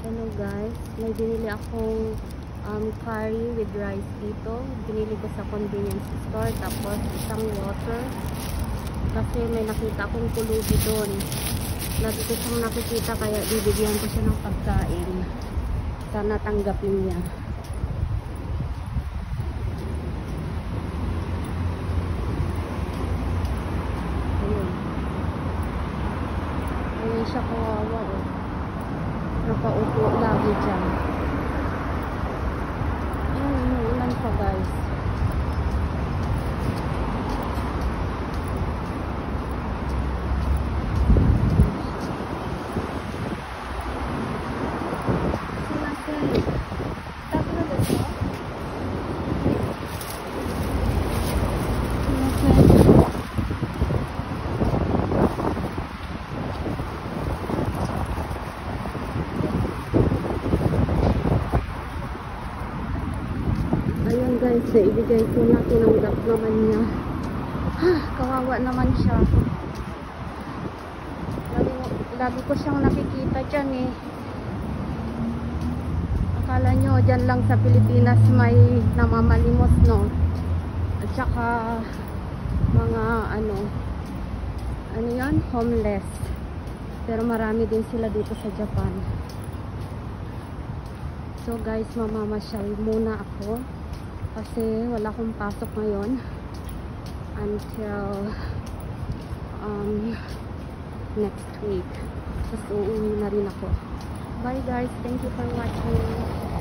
Hello guys, may binili akong curry with rice dito. Binili ko sa convenience store, tapos isang water kasi may nakita akong kulubi doon. Lagi ko siyang nakikita kaya bibigyan ko siya ng pagkain. Sana tanggapin niya. Ayun. Ayun siya, kawawa oh. Nakaupo lagi dyan. Ayun, umuulan pa guys. Ayan guys, naibigay ko na, tinanggap naman niya. Kawawa naman siya. Lagi ko siyang nakikita dyan eh. Akala nyo dyan lang sa Pilipinas may namamalimos, no? At saka mga ano yan, homeless. Pero marami din sila dito sa Japan. So guys, mamamasyal muna ako kasi wala akong pasok ngayon until next week. So uuwi na rin ako. Bye guys, thank you for watching.